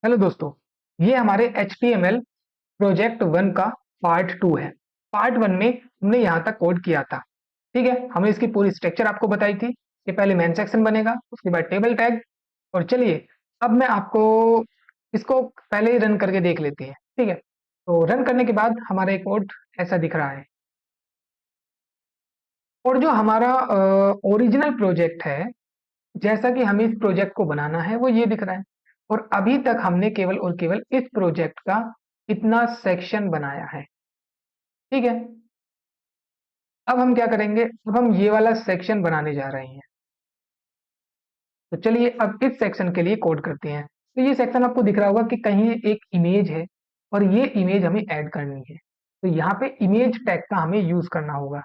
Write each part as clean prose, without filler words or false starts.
Hello दोस्तों, ये हमारे HTML प्रोजेक्ट 1 का पार्ट 2 है। पार्ट 1 में हमने यहाँ तक कोड किया था। ठीक है, हमने इसकी पूरी स्ट्रक्चर आपको बताई थी कि पहले मेन सेक्शन बनेगा, उसके बाद टेबल टैग। और चलिए अब मैं आपको इसको पहले ही रन करके देख लेते हैं। ठीक है, तो रन करने के बाद हमारा एक कोड ऐसा दिख रहा है। और जो हमारा ओरिजिनल प्रोजेक्ट है, जैसा कि हमें इस प्रोजेक्ट को बनाना है, वो ये दिख रहा है। और अभी तक हमने केवल और केवल इस प्रोजेक्ट का इतना सेक्शन बनाया है। ठीक है, अब हम क्या करेंगे, अब हम ये वाला सेक्शन बनाने जा रहे हैं। तो चलिए अब इस सेक्शन के लिए कोड करते हैं। तो ये सेक्शन आपको दिख रहा होगा कि कहीं एक इमेज है और ये इमेज हमें ऐड करनी है। तो यहाँ पे इमेज टैग का हमें यूज करना होगा।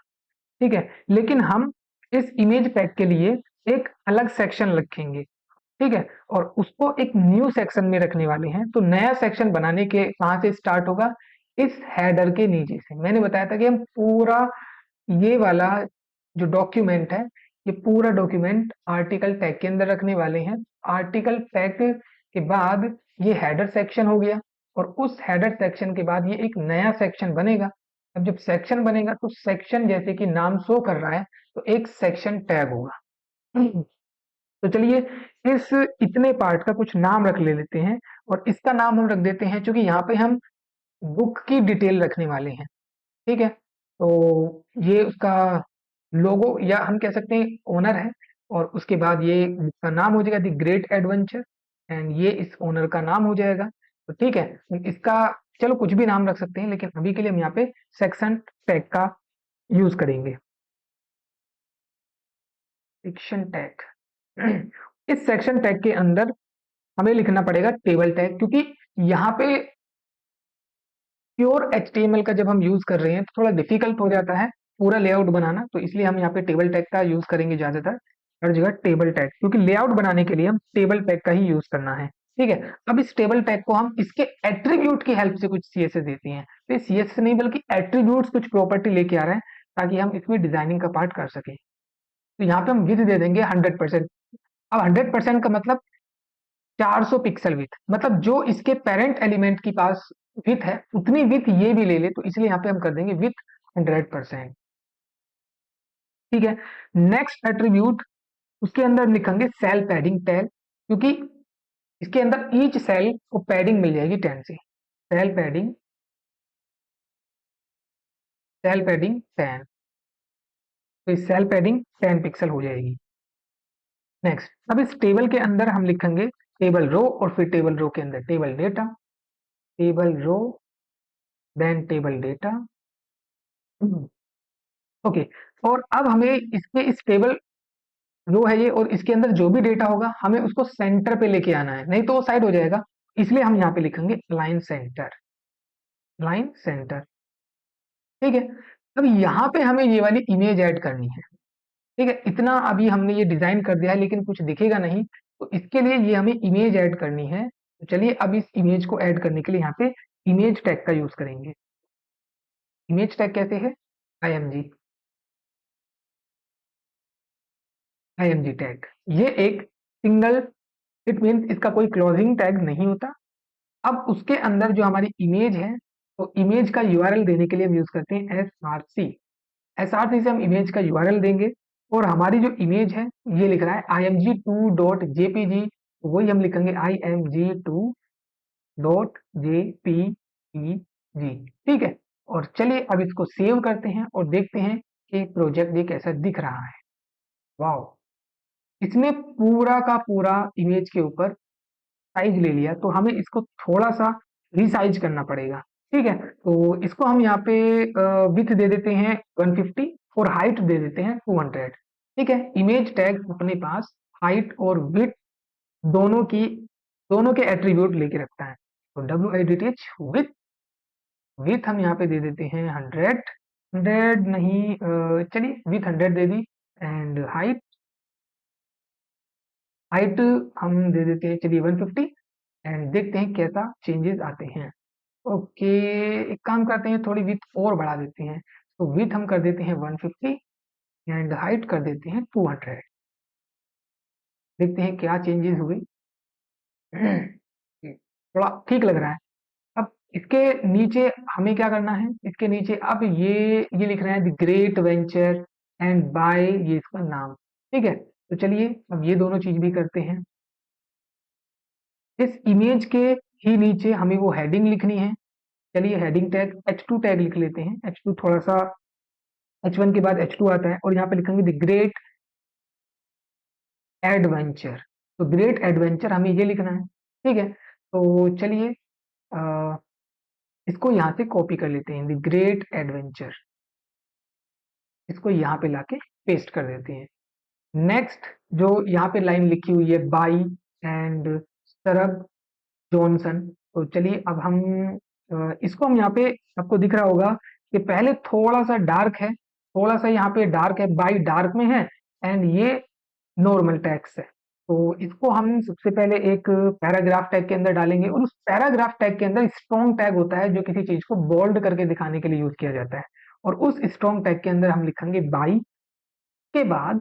ठीक है, लेकिन हम इस इमेज टैग के लिए एक अलग सेक्शन रखेंगे। ठीक है, और उसको एक न्यू सेक्शन में रखने वाले हैं। तो नया सेक्शन बनाने के कहां से स्टार्ट होगा, इस हेडर के नीचे से। मैंने बताया था कि हम पूरा ये वाला जो डॉक्यूमेंट है, ये पूरा डॉक्यूमेंट आर्टिकल टैग के अंदर रखने वाले हैं। आर्टिकल टैग के बाद ये हेडर सेक्शन हो गया, और उस हेडर सेक्शन के बाद ये एक नया सेक्शन बनेगा। अब जब सेक्शन बनेगा तो सेक्शन जैसे कि नाम शो कर रहा है, तो एक सेक्शन टैग होगा। तो चलिए इस इतने पार्ट का कुछ नाम रख ले लेते हैं। और इसका नाम हम रख देते हैं, क्योंकि यहाँ पे हम बुक की डिटेल रखने वाले हैं। ठीक है, तो ये उसका लोगो या हम कह सकते हैं ओनर है। और उसके बाद ये बुक का नाम हो जाएगा द ग्रेट एडवेंचर, एंड ये इस ओनर का नाम हो जाएगा। तो ठीक है, इसका चलो कुछ भी नाम रख सकते हैं, लेकिन अभी के लिए हम यहाँ पे सेक्शन टैग का यूज करेंगे। Section tag. इस सेक्शन टैग के अंदर हमें लिखना पड़ेगा टेबल टैग, क्योंकि यहाँ पे प्योर HTML का जब हम यूज कर रहे हैं तो थोड़ा डिफिकल्ट हो जाता है पूरा लेआउट बनाना। तो इसलिए हम यहाँ पे टेबल टैग का यूज करेंगे ज्यादातर, हर जगह टेबल टैग, क्योंकि लेआउट बनाने के लिए हम टेबल टैग का ही यूज करना है। ठीक है, अब इस टेबल टैग को हम इसके एट्रीब्यूट की हेल्प से कुछ CSS देते हैं। तो CSS नहीं बल्कि एट्रीब्यूट्स कुछ प्रॉपर्टी लेके आ रहे हैं, ताकि हम इसमें डिजाइनिंग का पार्ट कर सके। तो यहाँ पे हम विड्थ दे देंगे 100%। अब 100% का मतलब 400 पिक्सल विथ, मतलब जो इसके पेरेंट एलिमेंट के पास विथ है उतनी विथ ये भी ले ले, तो इसलिए यहाँ पे हम कर देंगे विथ 100%। ठीक है, नेक्स्ट एट्रीब्यूट, उसके अंदर लिखेंगे सेल पैडिंग 10, क्योंकि इसके अंदर ईच सेल को पैडिंग मिल जाएगी 10 से। सेल पैडिंग, सेल पैडिंग 10, तो इस सेल पैडिंग 10 पिक्सल हो जाएगी। नेक्स्ट, अब इस टेबल के अंदर हम लिखेंगे टेबल रो, और फिर टेबल रो के अंदर table data, table row, then table data. Okay, और अब हमें इसके इस टेबल रो है ये, और इसके अंदर जो भी डेटा होगा हमें उसको सेंटर पे लेके आना है, नहीं तो वो साइड हो जाएगा। इसलिए हम यहाँ पे लिखेंगे लाइन सेंटर, लाइन सेंटर। ठीक है, अब यहाँ पे हमें ये वाली इमेज ऐड करनी है। ठीक है, इतना अभी हमने ये डिजाइन कर दिया है, लेकिन कुछ दिखेगा नहीं, तो इसके लिए ये हमें इमेज ऐड करनी है। तो चलिए अब इस इमेज को ऐड करने के लिए यहाँ पे इमेज टैग का यूज करेंगे। इमेज टैग कैसे है, IMG, IMG टैग। ये एक सिंगल, इट मीन्स इसका कोई क्लोजिंग टैग नहीं होता। अब उसके अंदर जो हमारी इमेज है, तो इमेज का URL देने के लिए हम यूज करते हैं SRC। SRC से हम इमेज का URL देंगे, और हमारी जो इमेज है ये लिख रहा है img2.jpg, तो वही हम लिखेंगे img2.jpeg। ठीक है, और चलिए अब इसको सेव करते हैं और देखते हैं कि प्रोजेक्ट ये कैसा दिख रहा है। वाओ, इसने पूरा का पूरा इमेज के ऊपर साइज ले लिया, तो हमें इसको थोड़ा सा रिसाइज करना पड़ेगा। ठीक है, तो इसको हम यहाँ पे विथ दे देते हैं 150, और हाइट दे देते हैं 200। ठीक है, इमेज टैग अपने पास हाइट और विथ दोनों की, दोनों के एट्रीब्यूट लेके रखता है। तो WIDTH विथ, विथ हम यहाँ पे दे देते हैं 100, 100 नहीं, चलिए with 100 they the. And height, height हम दे देते हैं चलिए 150। एंड देखते हैं कैसा चेंजेस आते हैं। ओके, एक काम करते हैं, थोड़ी विथ और बढ़ा देते हैं। तो विथ हम कर देते हैं 150, एंड हाइट कर देते हैं 200। देखते हैं क्या चेंजेस हुए। थोड़ा ठीक लग रहा है। अब इसके नीचे हमें क्या करना है, इसके नीचे अब ये लिख रहे हैं the great venture and by, ये इसका नाम। ठीक है, तो चलिए अब ये दोनों चीज भी करते हैं। इस इमेज के ही नीचे हमें वो हेडिंग लिखनी है। चलिए हेडिंग टैग H2 टैग लिख लेते हैं। H2 थोड़ा सा, H1 के बाद H2 आता है और यहाँ पे लिखेंगे द ग्रेट एडवेंचर। तो ग्रेट एडवेंचर हमें ये लिखना है। ठीक है, तो चलिए इसको यहाँ से कॉपी कर लेते हैं, द ग्रेट एडवेंचर। इसको यहाँ पे लाके पेस्ट कर देते हैं। नेक्स्ट जो यहाँ पे लाइन लिखी हुई है बाई एंड सरब जॉनसन, तो चलिए अब हम इसको हम यहाँ पे, आपको दिख रहा होगा कि पहले थोड़ा सा डार्क है, थोड़ा सा यहाँ पे डार्क है, बाई डार्क में है एंड ये नॉर्मल टैक्स है। तो इसको हम सबसे पहले एक पैराग्राफ टैग के अंदर डालेंगे और उस पैराग्राफ टैग के अंदर स्ट्रॉन्ग टैग होता है जो किसी चीज को बोल्ड करके दिखाने के लिए यूज किया जाता है। और उस स्ट्रॉन्ग टैग के अंदर हम लिखेंगे बाई, के बाद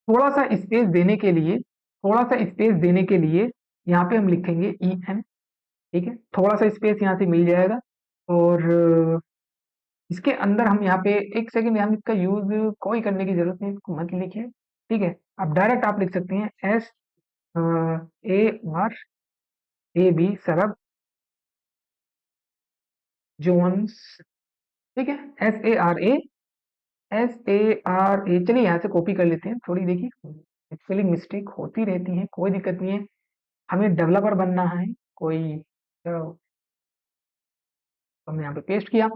थोड़ा सा स्पेस देने के लिए, थोड़ा सा स्पेस देने के लिए यहाँ पे हम लिखेंगे ई एन। ठीक है, थोड़ा सा स्पेस यहाँ से मिल जाएगा। और इसके अंदर हम यहाँ पे एक सेकंड, हम इसका यूज कोई करने की जरूरत नहीं, इसको मत लिखिए। ठीक है, अब डायरेक्ट आप लिख सकते हैं S A R A B Sarab Jones. ठीक है, SARA, चलिए यहाँ से कॉपी कर लेते हैं। थोड़ी देखिए स्पेलिंग मिस्टेक होती रहती है, कोई दिक्कत नहीं है, हमें डेवलपर बनना है कोई। तो हमने यहाँ पे पेस्ट किया।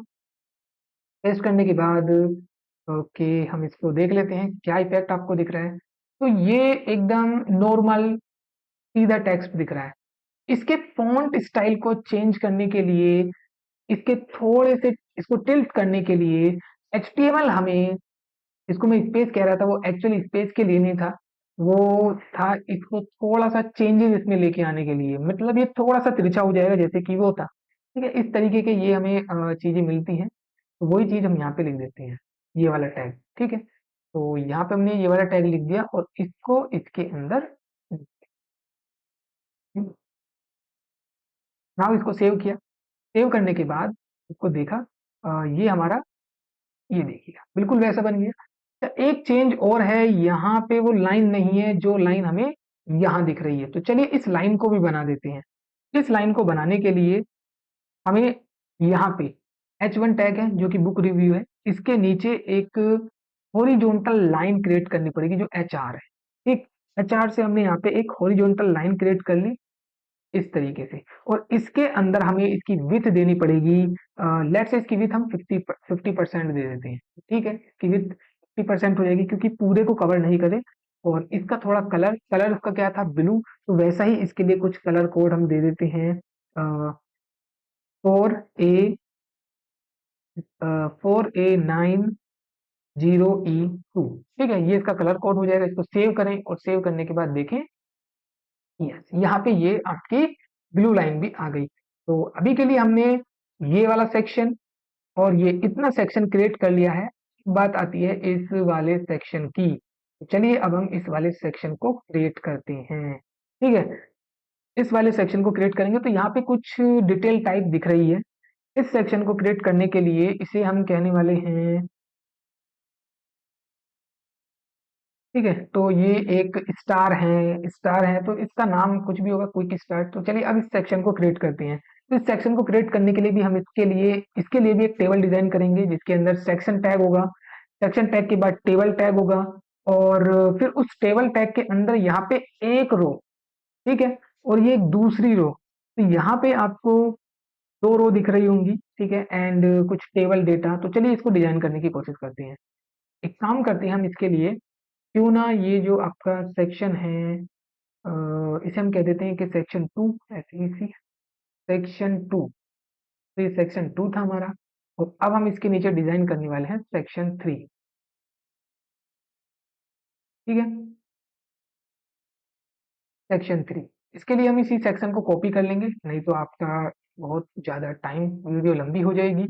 पेस्ट करने के बाद ओके, हम इसको देख लेते हैं क्या इफेक्ट आपको दिख रहा है। तो ये एकदम नॉर्मल सीधा टेक्स्ट दिख रहा है। इसके फॉन्ट स्टाइल को चेंज करने के लिए, इसके थोड़े से इसको टिल्ट करने के लिए HTML हमें, इसको मैं स्पेस कह रहा था, वो एक्चुअली स्पेस के लिए नहीं था, वो था इसको थोड़ा सा चेंजेस इसमें लेके आने के लिए, मतलब ये थोड़ा सा तिरछा हो जाएगा जैसे कि वो था। ठीक है, इस तरीके के ये हमें चीजें मिलती हैं, तो वही चीज हम यहाँ पे लिख देते हैं, ये वाला टैग। ठीक है, तो यहाँ पे हमने ये वाला टैग लिख दिया और इसको इसके अंदर नाउ इसको सेव किया। सेव करने के बाद इसको देखा, ये हमारा, ये देखिएगा बिल्कुल वैसा बन गया। तो एक चेंज और है, यहाँ पे वो लाइन नहीं है जो लाइन हमें यहाँ दिख रही है, तो चलिए इस लाइन को भी बना देते हैं। इस लाइन को बनाने के लिए हमें यहाँ पे H1 टैग है जो कि बुक रिव्यू है, इसके नीचे एक हॉरिजॉन्टल लाइन क्रिएट करनी पड़ेगी जो HR है। ठीक, HR से हमने यहाँ पे एक हॉरिजॉन्टल लाइन क्रिएट कर ली इस तरीके से, और इसके अंदर हमें इसकी विथ देनी पड़ेगी। लेट्स से इसकी विथ हम 50% दे देते हैं। ठीक है, इसकी विथ 50% हो जाएगी क्योंकि पूरे को कवर नहीं करे। और इसका थोड़ा कलर, कलर उसका क्या था, ब्लू, तो वैसा ही इसके लिए कुछ कलर कोड हम दे देते हैं 4A9 0E2। ठीक है, ये इसका कलर कोड हो जाएगा। इसको सेव करें और सेव करने के बाद देखें, यस, यहाँ पे ये आपकी ब्लू लाइन भी आ गई। तो अभी के लिए हमने ये वाला सेक्शन और ये इतना सेक्शन क्रिएट कर लिया है। बात आती है इस वाले सेक्शन की, तो चलिए अब हम इस वाले सेक्शन को क्रिएट करते हैं। ठीक है, इस वाले सेक्शन को क्रिएट करेंगे तो यहाँ पे कुछ डिटेल टाइप दिख रही है। इस सेक्शन को क्रिएट करने के लिए इसे हम कहने वाले हैं, ठीक है, तो ये एक स्टार है, स्टार है तो इसका नाम कुछ भी होगा, क्विक स्टार। तो चलिए अब इस सेक्शन को क्रिएट करते हैं। तो इस सेक्शन को क्रिएट करने के लिए भी हम इसके लिए भी एक टेबल डिजाइन करेंगे जिसके अंदर सेक्शन टैग होगा। सेक्शन टैग के बाद टेबल टैग होगा और फिर उस टेबल टैग के अंदर यहाँ पे एक रो, ठीक है, और ये एक दूसरी रो। तो यहाँ पे आपको दो रो दिख रही होंगी, ठीक है, एंड कुछ टेबल डेटा। तो चलिए इसको डिजाइन करने की कोशिश करते हैं। एक काम करते हैं हम इसके लिए, क्यों ना ये जो आपका सेक्शन है, इसे हम कह देते हैं कि सेक्शन 2, ऐसे ही सेक्शन 2। तो ये सेक्शन 2 था हमारा, और अब हम इसके नीचे डिजाइन करने वाले हैं सेक्शन 3। ठीक है, सेक्शन 3, इसके लिए हम इसी सेक्शन को कॉपी कर लेंगे, नहीं तो आपका बहुत ज्यादा टाइम, वीडियो लंबी हो जाएगी।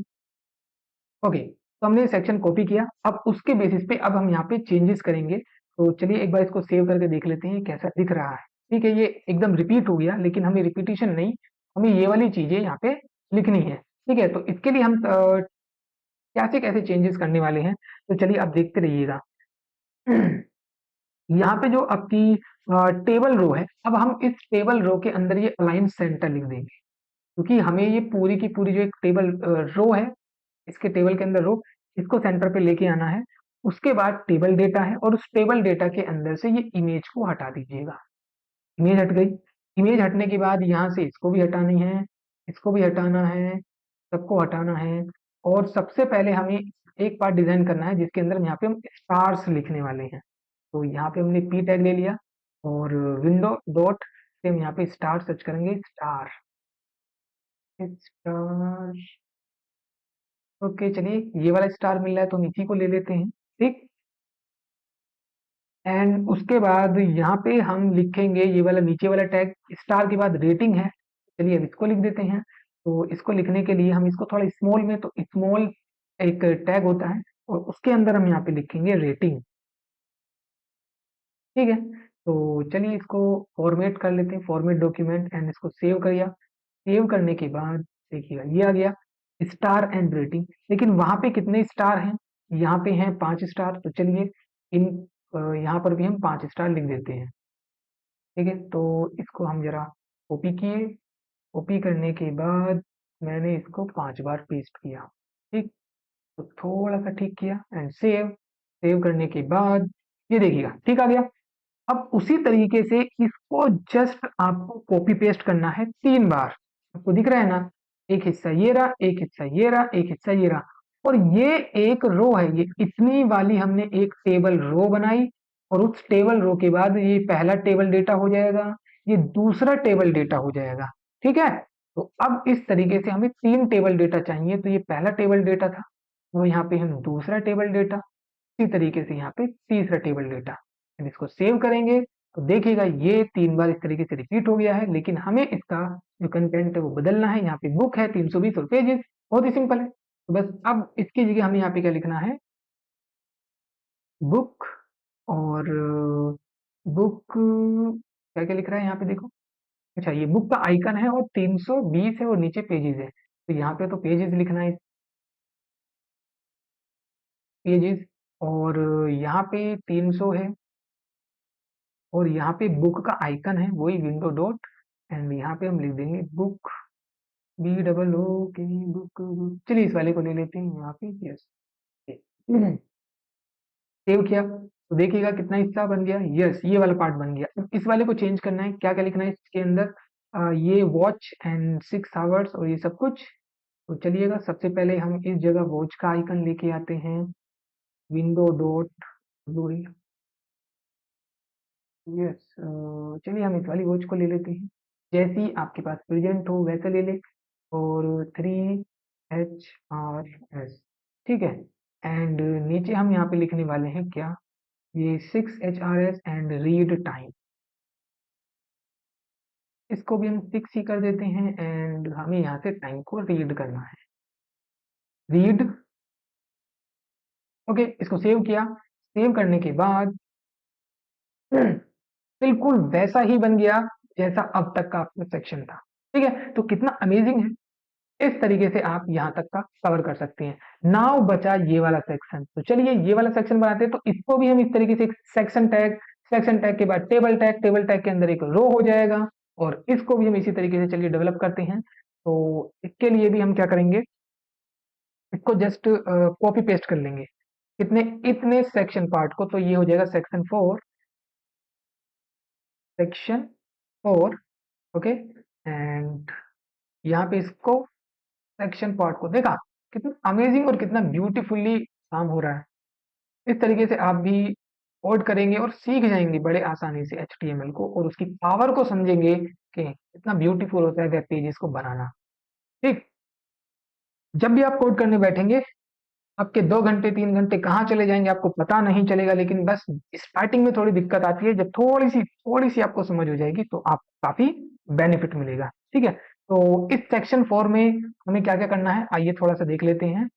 ओके, तो हमने सेक्शन कॉपी किया, अब उसके बेसिस पे अब हम यहाँ पे चेंजेस करेंगे। तो चलिए एक बार इसको सेव करके देख लेते हैं कैसा दिख रहा है। ठीक है, ये एकदम रिपीट हो गया, लेकिन हमें रिपीटिशन नहीं, हमें ये वाली चीजें यहाँ पे लिखनी है। ठीक है, तो इसके लिए हम कैसे कैसे चेंजेस करने वाले हैं, तो चलिए आप देखते रहिएगा। यहाँ पे जो आपकी टेबल रो है, अब हम इस टेबल रो के अंदर ये अलाइन सेंटर लिख देंगे, क्योंकि हमें ये पूरी की पूरी जो एक टेबल रो है, इसके टेबल के अंदर रो, इसको सेंटर पे लेके आना है। उसके बाद टेबल डेटा है, और उस टेबल डेटा के अंदर से ये इमेज को हटा दीजिएगा। इमेज हट गई। इमेज हटने के बाद यहाँ से इसको भी हटानी है, इसको भी हटाना है, सबको हटाना है। और सबसे पहले हमें एक पार्ट डिजाइन करना है जिसके अंदर यहाँ पे हम स्टार्स लिखने वाले हैं। तो यहाँ पे हमने पी टैग ले लिया, और विंडो डॉट से हम यहाँ पे स्टार सर्च करेंगे, स्टार, स्टार। ओके, चलिए ये वाला स्टार मिल रहा है तो हम इसी को ले लेते हैं। ठीक, एंड उसके बाद यहाँ पे हम लिखेंगे ये वाला नीचे वाला टैग, स्टार के बाद रेटिंग है। चलिए अब इसको लिख देते हैं। तो इसको लिखने के लिए हम इसको थोड़ा स्मॉल में, तो स्मॉल एक टैग होता है, और उसके अंदर हम यहाँ पे लिखेंगे रेटिंग। ठीक है, तो चलिए इसको फॉर्मेट कर लेते हैं, फॉर्मेट डॉक्यूमेंट, एंड इसको सेव कर दिया। सेव करने के बाद देखिएगा ये आ गया, स्टार एंड रेटिंग। लेकिन वहां पे कितने स्टार हैं, यहाँ पे हैं 5 स्टार, तो चलिए इन यहाँ पर भी हम 5 स्टार लिख देते हैं। ठीक है, तो इसको हम जरा कॉपी किए, कॉपी करने के बाद मैंने इसको 5 बार पेस्ट किया। ठीक, तो थोड़ा सा ठीक किया, एंड सेव। सेव करने के बाद ये देखिएगा ठीक आ गया। अब उसी तरीके से इसको जस्ट आपको कॉपी पेस्ट करना है 3 बार। आपको दिख रहा है ना, एक हिस्सा ये रहा, एक हिस्सा ये रहा, एक हिस्सा ये रहा, और ये एक रो है, ये इतनी वाली हमने एक टेबल रो बनाई। और उस टेबल रो के बाद ये पहला टेबल डेटा हो जाएगा, ये दूसरा टेबल डेटा हो जाएगा। ठीक है, तो अब इस तरीके से हमें 3 टेबल डेटा चाहिए, तो ये पहला टेबल डेटा था, वो यहाँ पे हम दूसरा टेबल डेटा, इसी तरीके से यहाँ पे तीसरा टेबल डेटा। जब इसको सेव करेंगे तो देखिएगा ये 3 बार इस तरीके से रिपीट हो गया है, लेकिन हमें इसका जो कंटेंट है वो बदलना है। यहाँ पे बुक है 320 और पेजेस, बहुत ही सिंपल है। तो बस अब इसकी जगह हमें यहाँ पे क्या लिखना है, बुक, और बुक क्या क्या लिख रहा है यहाँ पे देखो। अच्छा, ये बुक का आइकन है, और 320 है, और नीचे पेजेस है, तो यहाँ पे तो पेजेस लिखना है, पेजेस। और यहाँ पे 300 है, और यहाँ पे बुक का आइकन है, वही विंडो डॉट, एंड यहाँ पे हम लिख देंगे बुक, बी डबल ओ के, बुक बुक। चलिए इस वाले को ले लेते हैं यहाँ पे, यस। सेव किया तो देखिएगा कितना हिस्सा बन गया, यस ये वाला पार्ट बन गया। अब इस वाले को चेंज करना है, क्या क्या लिखना है इसके अंदर, ये वॉच एंड 6 आवर्स और ये सब कुछ। तो चलिएगा सबसे पहले हम इस जगह वॉच का आइकन लेके आते हैं, विंडो डॉट, यस। चलिए हम इस वाली वॉच को ले लेते हैं, जैसी आपके पास प्रेजेंट हो वैसे ले ले, और 3HRS। ठीक है, एंड नीचे हम यहाँ पे लिखने वाले हैं क्या, ये 6HRS एंड रीड टाइम, इसको भी हम 6 ही कर देते हैं, एंड हमें यहाँ से टाइम को रीड करना है, रीड। ओके, इसको सेव किया। सेव करने के बाद बिल्कुल वैसा ही बन गया जैसा अब तक का आपका सेक्शन था। ठीक है, तो कितना अमेजिंग है। इस तरीके से आप यहाँ तक का कवर कर सकते हैं। नाउ बचा ये वाला सेक्शन, तो चलिए ये वाला सेक्शन बनाते हैं। तो इसको भी हम इस तरीके से सेक्शन टैग, सेक्शन टैग के बाद टेबल टैग, टेबल टैग के अंदर एक रो हो जाएगा, और इसको भी हम इसी तरीके से चलिए डेवलप करते हैं। तो इसके लिए भी हम क्या करेंगे, इसको जस्ट कॉपी पेस्ट कर लेंगे, कितने, इतने सेक्शन पार्ट को, तो ये हो जाएगा सेक्शन 4, सेक्शन 4। ओके, एंड यहाँ पे इसको सेक्शन पार्ट को देखा, कितना अमेजिंग और कितना ब्यूटीफुली काम हो रहा है। इस तरीके से आप भी कोड करेंगे और सीख जाएंगे बड़े आसानी से HTML को, और उसकी पावर को समझेंगे कि कितना ब्यूटीफुल होता है वेब पेजेस को बनाना। ठीक, जब भी आप कोड करने बैठेंगे, आपके 2 घंटे 3 घंटे कहाँ चले जाएंगे आपको पता नहीं चलेगा, लेकिन बस स्टार्टिंग में थोड़ी दिक्कत आती है, जब थोड़ी सी आपको समझ हो जाएगी तो आपको काफी बेनिफिट मिलेगा। ठीक है, तो इस सेक्शन 4 में हमें क्या क्या करना है, आइए थोड़ा सा देख लेते हैं।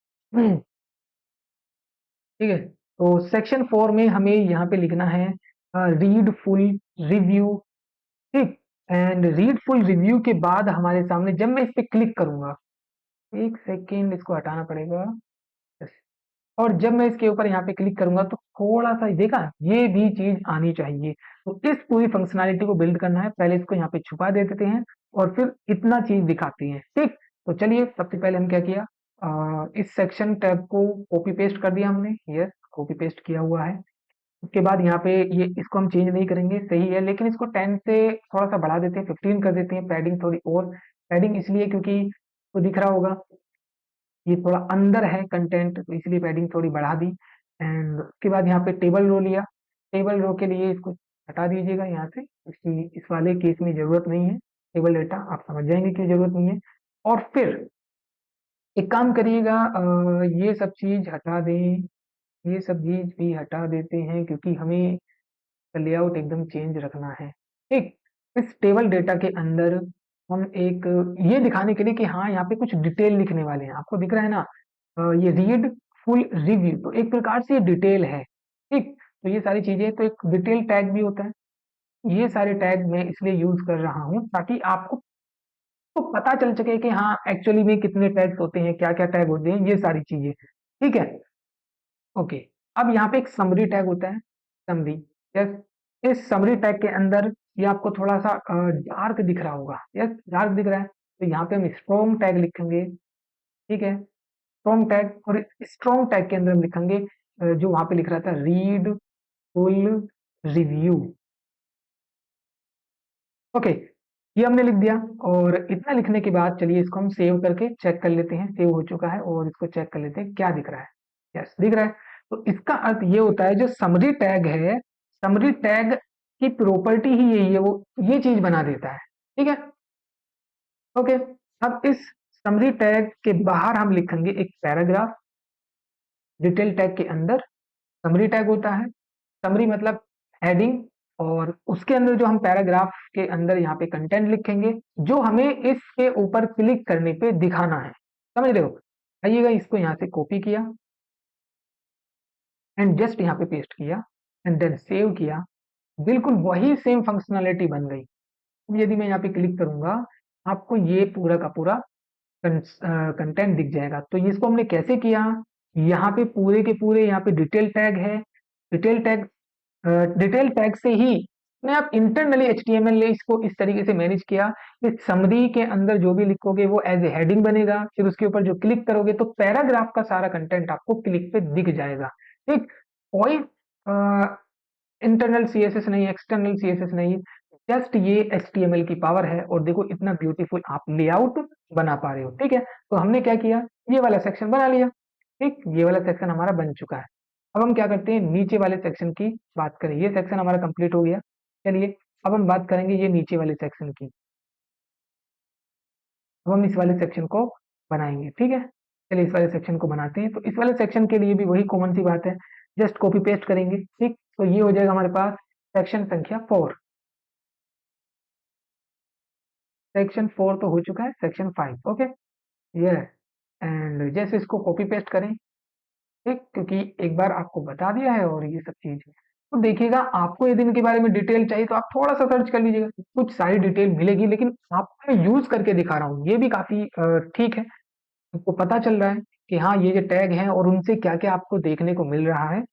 ठीक है, तो सेक्शन 4 में हमें यहाँ पे लिखना है रीड फुल रिव्यू ठीक। एंड रीड फुल रिव्यू के बाद हमारे सामने जब मैं इस पे क्लिक करूंगा, एक सेकेंड इसको हटाना पड़ेगा, और जब मैं इसके ऊपर यहाँ पे क्लिक करूंगा तो थोड़ा सा देखा, ये भी चीज आनी चाहिए। तो इस पूरी फंक्शनैलिटी को बिल्ड करना है, पहले इसको यहाँ पे छुपा दे देते हैं और फिर इतना चीज दिखाते हैं। ठीक, तो चलिए सबसे पहले हम क्या किया, इस सेक्शन टैब को कॉपी पेस्ट कर दिया हमने, यस कॉपी पेस्ट किया हुआ है। उसके बाद यहाँ पे ये इसको हम चेंज नहीं करेंगे, सही है, लेकिन इसको 10 से थोड़ा सा बढ़ा देते हैं, 15 कर देते हैं, पैडिंग थोड़ी और। पैडिंग इसलिए क्योंकि तो दिख रहा होगा ये थोड़ा अंदर है कंटेंट, तो इसलिए पैडिंग थोड़ी बढ़ा दी। एंड उसके बाद यहाँ पे टेबल रो लिया, टेबल रो के लिए इसको हटा दीजिएगा यहाँ से, इसकी इस वाले केस में जरूरत नहीं है, टेबल डेटा आप समझ जाएंगे क्यों जरूरत नहीं है। और फिर एक काम करिएगा, ये सब चीज हटा दें, ये सब चीज भी हटा देते हैं क्योंकि हमें लेआउट एकदम चेंज रखना है। ठीक, इस टेबल डेटा के अंदर हम एक ये दिखाने के लिए कि हाँ यहाँ पे कुछ डिटेल लिखने वाले हैं, आपको दिख रहा है ना, ये रीड फुल रिव्यू, तो एक प्रकार से ये डिटेल है। ठीक, तो ये सारी चीजें, तो एक डिटेल टैग भी होता है, ये सारे टैग मैं इसलिए यूज कर रहा हूँ ताकि आपको तो पता चल सके कि हाँ एक्चुअली में कितने टैग्स होते हैं, क्या क्या टैग होते हैं, ये सारी चीजें। ठीक है, ओके। अब यहाँ पे एक समरी टैग होता है, समरी, यस। इस समरी टैग के अंदर ये आपको थोड़ा सा डार्क दिख रहा होगा, यस डार्क दिख रहा है, तो यहाँ पे हम स्ट्रॉन्ग टैग लिखेंगे। ठीक है, स्ट्रॉन्ग टैग, और स्ट्रॉन्ग टैग के अंदर हम लिखेंगे जो वहां पे लिख रहा था रीड फुल रिव्यू। ओके, ये हमने लिख दिया, और इतना लिखने के बाद चलिए इसको हम सेव करके चेक कर लेते हैं, सेव हो चुका है, और इसको चेक कर लेते हैं क्या दिख रहा है। यस दिख रहा है, तो इसका अर्थ ये होता है जो समरी टैग है, समरी टैग की प्रॉपर्टी ही यही है, वो ये चीज बना देता है। ठीक है, ओके। अब इस समरी टैग के बाहर हम लिखेंगे एक पैराग्राफ, डिटेल टैग के अंदर समरी टैग होता है, समरी मतलब हेडिंग, और उसके अंदर जो हम पैराग्राफ के अंदर यहाँ पे कंटेंट लिखेंगे जो हमें इसके ऊपर क्लिक करने पे दिखाना है, समझ रहे हो। आइएगा, इसको यहाँ से कॉपी किया एंड जस्ट यहाँ पे पेस्ट किया एंड देन सेव किया, बिल्कुल वही सेम फंक्शनैलिटी बन गई। अब यदि मैं यहाँ पे क्लिक करूंगा, आपको ये पूरा का पूरा कंटेंट दिख जाएगा। तो ये इसको हमने कैसे किया, यहाँ पे पूरे के पूरे यहाँ पे डिटेल टैग है, डिटेल टैग, डिटेल टैग से ही ने आप इंटरनली HTML ने इसको इस तरीके से मैनेज किया, इस समरी के अंदर जो भी लिखोगे वो एज ए हेडिंग बनेगा, फिर उसके ऊपर जो क्लिक करोगे तो पैराग्राफ का सारा कंटेंट आपको क्लिक पे दिख जाएगा। ठीक, कोई इंटरनल CSS नहीं, एक्सटर्नल CSS नहीं, जस्ट ये HTML की पावर है, और देखो इतना ब्यूटीफुल आप लेआउट बना पा रहे हो। ठीक है, तो हमने क्या किया, ये वाला सेक्शन बना लिया। ठीक, ये वाला सेक्शन हमारा बन चुका है। अब हम क्या करते हैं, नीचे वाले सेक्शन की बात करें, ये सेक्शन हमारा कंप्लीट हो गया। चलिए अब हम बात करेंगे ये नीचे वाले सेक्शन की, अब हम इस वाले सेक्शन को बनाएंगे। ठीक है, चलिए इस वाले सेक्शन को बनाते हैं। तो इस वाले सेक्शन के लिए भी वही कॉमन सी बात है, जस्ट कॉपी पेस्ट करेंगे। ठीक, तो ये हो जाएगा हमारे पास सेक्शन संख्या 4, सेक्शन 4 तो हो चुका है, सेक्शन 5, ओके, ये। एंड जैसे इसको कॉपी पेस्ट करें, ठीक, क्योंकि एक बार आपको बता दिया है और ये सब चीज, तो देखिएगा आपको यदि इनके बारे में डिटेल चाहिए तो आप थोड़ा सा सर्च कर लीजिएगा, कुछ सारी डिटेल मिलेगी, लेकिन आपको मैं यूज करके दिखा रहा हूँ, ये भी काफी ठीक है, आपको पता चल रहा है कि हाँ ये जो टैग हैं और उनसे क्या क्या आपको देखने को मिल रहा है।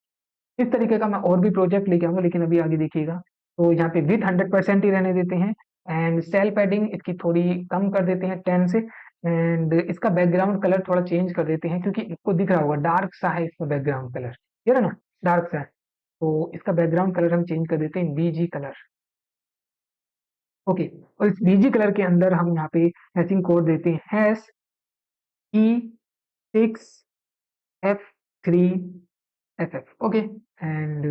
इस तरीके का मैं और भी प्रोजेक्ट लेके आऊंगा, लेकिन अभी आगे देखिएगा। तो यहाँ पे विथ 100% ही रहने देते हैं, एंड सेल पैडिंग इसकी थोड़ी कम कर देते हैं 10 से, एंड इसका बैकग्राउंड कलर थोड़ा चेंज कर देते हैं क्योंकि आपको दिख रहा होगा डार्क सा है इसका बैकग्राउंड कलर, ये रहा ना, डार्क सा है, तो इसका बैकग्राउंड कलर हम चेंज कर देते हैं BG कलर। ओके, और इस BG कलर के अंदर हम यहाँ पे हैशिंग कोड देते हैं HE6F3FF, ओके। एंड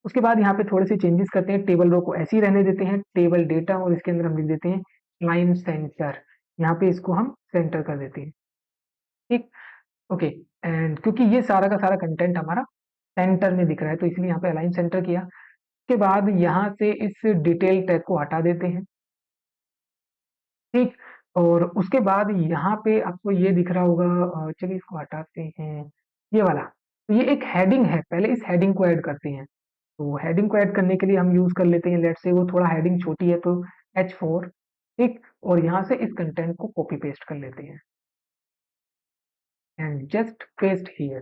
उसके बाद यहाँ पे थोड़े से चेंजेस करते हैं, टेबल रो को ऐसे ही रहने देते हैं, टेबल डेटा, और इसके अंदर हम लिख देते हैं लाइन सेंटर, यहाँ पे इसको हम सेंटर कर देते हैं। ठीक, ओके। एंड क्योंकि ये सारा का सारा कंटेंट हमारा सेंटर में दिख रहा है तो इसलिए यहाँ पे अलाइन सेंटर किया। उसके बाद यहाँ से इस डिटेल टैग को हटा देते हैं। ठीक, और उसके बाद यहाँ पे आपको ये दिख रहा होगा, चलिए इसको हटाते हैं, ये वाला, तो ये एक हेडिंग है, पहले इस हेडिंग को ऐड करते हैं। तो हेडिंग को ऐड करने के लिए हम यूज कर लेते हैं, लेट्स से वो थोड़ा हेडिंग छोटी है तो H4, ठीक, और यहाँ से इस कंटेंट को कॉपी पेस्ट कर लेते हैं एंड जस्ट पेस्ट हियर,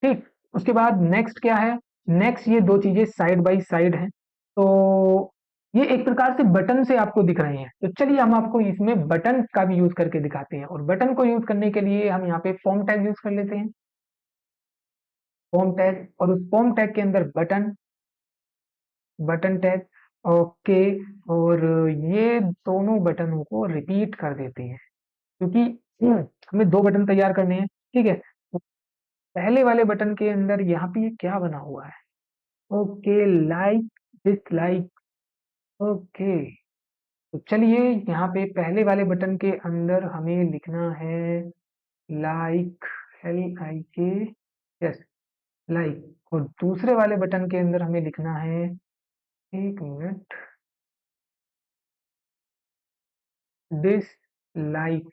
ठीक। उसके बाद नेक्स्ट क्या है, नेक्स्ट ये दो चीजें साइड बाय साइड हैं, तो ये एक प्रकार से बटन से आपको दिख रहे हैं, तो चलिए हम आपको इसमें बटन का भी यूज करके दिखाते हैं। और बटन को यूज करने के लिए हम यहाँ पे फॉर्म टैग यूज कर लेते हैं, फॉर्म टैग, और उस फॉर्म टैग के अंदर बटन, बटन टैग, ओके। और ये दोनों बटनों को रिपीट कर देते हैं, क्योंकि हमें दो बटन तैयार करने हैं, ठीक है। तो पहले वाले बटन के अंदर यहाँ पे ये क्या बना हुआ है, ओके, लाइक, डिसलाइक, ओके। तो चलिए यहाँ पे पहले वाले बटन के अंदर हमें लिखना है लाइक, LIK, यस, लाइक। और दूसरे वाले बटन के अंदर हमें लिखना है, एक मिनट, डिसलाइक,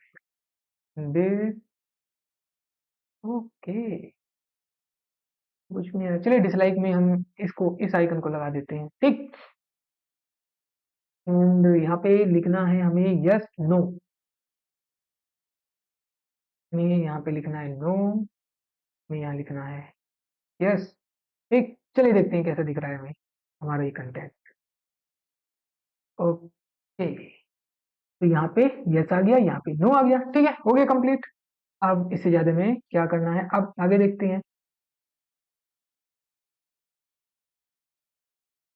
डिस, ओके, कुछ नहीं है, चलिए डिसलाइक में हम इसको, इस आइकन को लगा देते हैं, ठीक। एंड यहाँ पे लिखना है हमें यस नो, में यहाँ पे लिखना है नो, में यहाँ लिखना है यस, ठीक। चलिए देखते हैं कैसा दिख रहा है हमें हमारा ये कंटेंट, ओके। तो यहाँ पे यस आ गया, यहाँ पे नो आ गया, ठीक है, हो गया कंप्लीट। अब इससे ज्यादा में क्या करना है, अब आगे देखते हैं,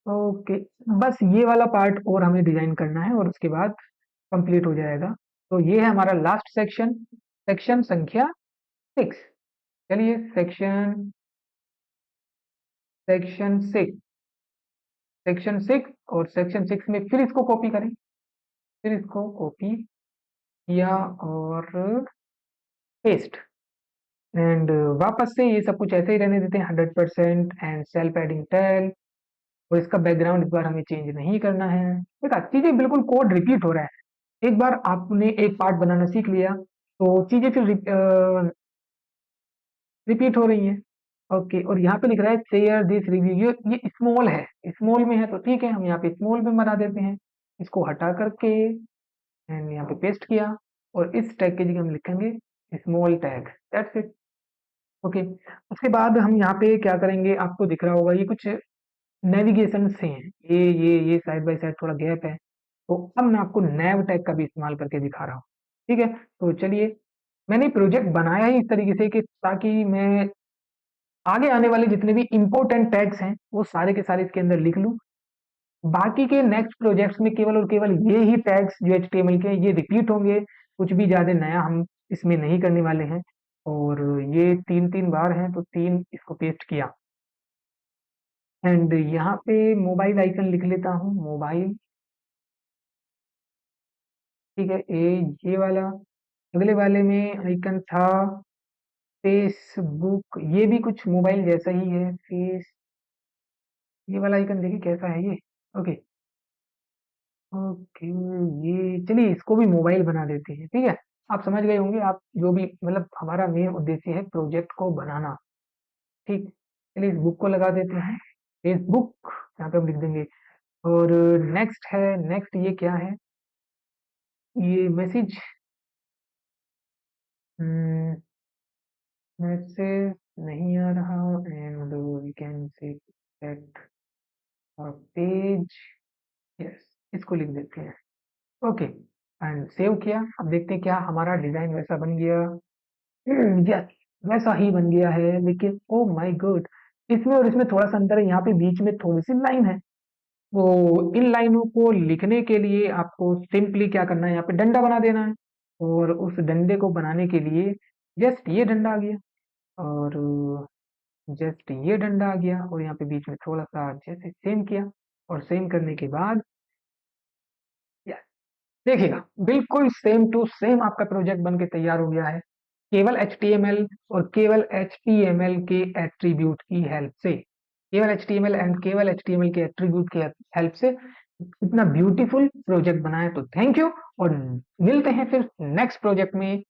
ओके। बस ये वाला पार्ट और हमें डिजाइन करना है और उसके बाद कंप्लीट हो जाएगा। तो ये है हमारा लास्ट सेक्शन, सेक्शन संख्या 6। चलिए सेक्शन, सेक्शन 6, सेक्शन 6, और सेक्शन 6 में फिर इसको कॉपी करें, फिर इसको कॉपी किया और पेस्ट, एंड वापस से ये सब कुछ ऐसे ही रहने देते हैं 100% एंड सेल्फ एडिंग टैग। और इसका बैकग्राउंड इस बार हमें चेंज नहीं करना है। देखा, चीजें बिल्कुल कोड रिपीट हो रहा है, एक बार आपने एक पार्ट बनाना सीख लिया तो चीजें फिर रिपीट हो रही हैं, ओके। और यहाँ पे लिख रहा है शेयर दिस रिव्यू, ये स्मॉल है, स्मॉल में है तो ठीक है, हम यहाँ पे स्मॉल में बना देते हैं, इसको हटा करके एंड यहाँ पे पेस्ट किया, और इस टैग की जगह हम लिखेंगे small tag, that's it, okay. उसके बाद हम यहाँ पे क्या करेंगे, आपको दिख रहा होगा ये कुछ नेविगेशन से हैं, ये साइड बाय साइड थोड़ा गैप है, तो अब मैं आपको नैव टैग का भी इस्तेमाल करके दिखा रहा हूँ, ठीक है। तो चलिए, मैंने प्रोजेक्ट बनाया ही इस तरीके से कि ताकि मैं आगे आने वाले जितने भी इंपॉर्टेंट टैग्स हैं वो सारे के सारे इसके अंदर लिख लूं, बाकी के नेक्स्ट प्रोजेक्ट्स में केवल और केवल ये ही टैग्स जो HTML के ये रिपीट होंगे, कुछ भी ज्यादा नया हम इसमें नहीं करने वाले हैं। और ये 3-3 बार हैं तो 3 इसको पेस्ट किया, एंड यहाँ पे मोबाइल आइकन लिख लेता हूँ, मोबाइल, ठीक है। ये वाला, अगले वाले में आइकन था फेसबुक, ये भी कुछ मोबाइल जैसा ही है, फेस, ये वाला आइकन देखिए कैसा है ये, ओके, ओके। ये चलिए इसको भी मोबाइल बना देते हैं, ठीक है। आप समझ गए होंगे, आप जो भी, मतलब हमारा मेन उद्देश्य है प्रोजेक्ट को बनाना, ठीक। चलिए इस बुक को लगा देते हैं, फेसबुक, यहाँ पे हम लिख देंगे। और नेक्स्ट है, नेक्स्ट ये क्या है, ये मैसेज, मैसेज नहीं आ रहा, and we can say that page, yes, इसको लिख देते हैं, ओके। एंड सेव किया, अब देखते हैं क्या हमारा डिजाइन वैसा बन गया, यस, वैसा ही बन गया है, लेकिन ओ माय गॉड, इसमें और इसमें थोड़ा सा अंतर है, यहाँ पे बीच में थोड़ी सी लाइन है, तो इन लाइनों को लिखने के लिए आपको सिंपली क्या करना है, यहाँ पे डंडा बना देना है, और उस डंडे को बनाने के लिए जस्ट ये डंडा आ गया, और जस्ट ये डंडा आ गया, और यहाँ पे बीच में थोड़ा सा जैसे सेम किया, और सेम करने के बाद यस, देखिएगा बिल्कुल सेम टू सेम आपका प्रोजेक्ट बन के तैयार हो गया है, केवल HTML और केवल HTML के एट्रीब्यूट की हेल्प से, केवल HTML एंड केवल HTML के एट्रीब्यूट की हेल्प से इतना ब्यूटीफुल प्रोजेक्ट बनाया। तो थैंक यू, और मिलते हैं फिर नेक्स्ट प्रोजेक्ट में।